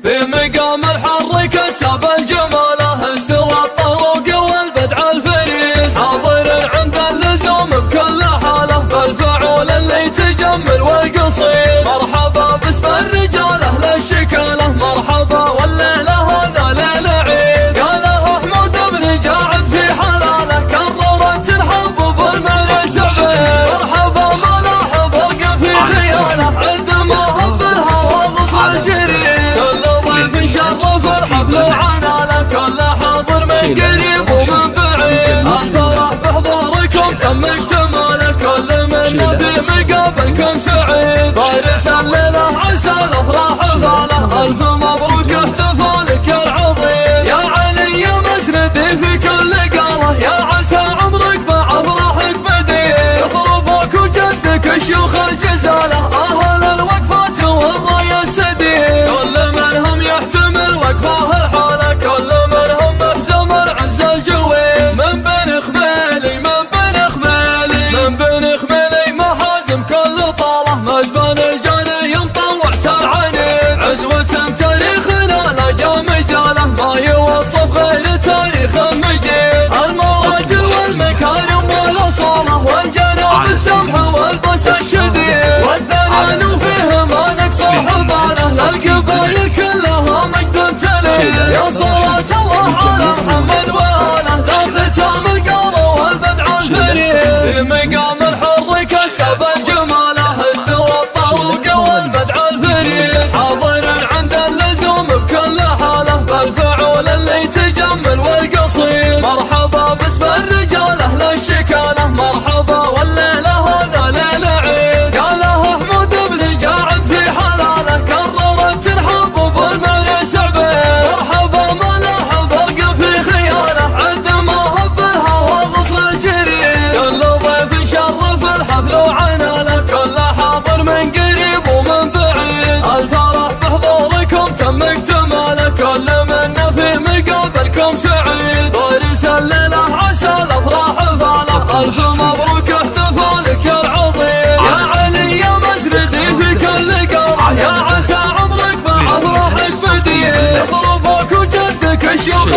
بمقام الحر كسب الجماله استوى الطروق والبدع الفريد حاضر عند اللزوم بكل حاله بالفعول اللي تجمل والقصيد مرحبا باسم الرجاله للشكاله مرحبا والليله هذا ليل عيد قاله حمود بن جاعد في حلاله كررت الحب بالمعنى سعيد مرحبا ملاحظ ارقى في خياله عند ما هب الهوى غصن الجريد شرف الحفل وعناله كل حاضر من قريب ومن بعيد الفرح بحضوركم تم اكتماله كل منا في مقابلكم سعيد فارس الليله عسى الافراح فاله الف مبروك احتفالك العظيم يا علي يا مسندي في كل قاله يا عسى عمرك مع افراحك بديل يضربك وجدك الشيوخ الجزاله اهل الوقفات والراي السديد كل منهم يحتمل وقفاه الحالة كل منهم محزم العز الجويد من بين خميلي من بين خميلي محازم كل طالة مجبن الجاني مطوع العنيد عزوة تاريخنا لا جا مجاله ما يوصف غير تاريخ مجيد المراجل والمكارم والاصالة والجناب السمح والبس الشديد والثنان فيه ما نقص حباله للقبائل كلها مجد تليد يا صلاة الله على محمد وآله لا ختام القمر والبدع الفريد في مقام الحر كسب الجماله استوى الطروق والبدع الفريد حاضر عند اللزوم بكل حاله بالفعول اللي تجمل والقصيد مرحبا باسم الرجاله للشكاله مرحبا والليله هذا ليل عيد قاله حمود بن جاعد في حلاله كررت الحب بالمعنى سعبيد مرحبا ملاحظ ارقى في خياله عند ما هب الهوى غصن الجريد كل ضيف شرف الحفل وعناله كل حاضر من قريب ومن بعيد الفرح بحضوركم تم اكتماله كل منا في مقابلكم سعيد فارس الليله عسى الافراح فاله الف مبروك احتفالك العظيم يا علي يا مسندي في كل قاله يا عسى عمرك مع افراحك بديل يضربك وجدك الشيوخ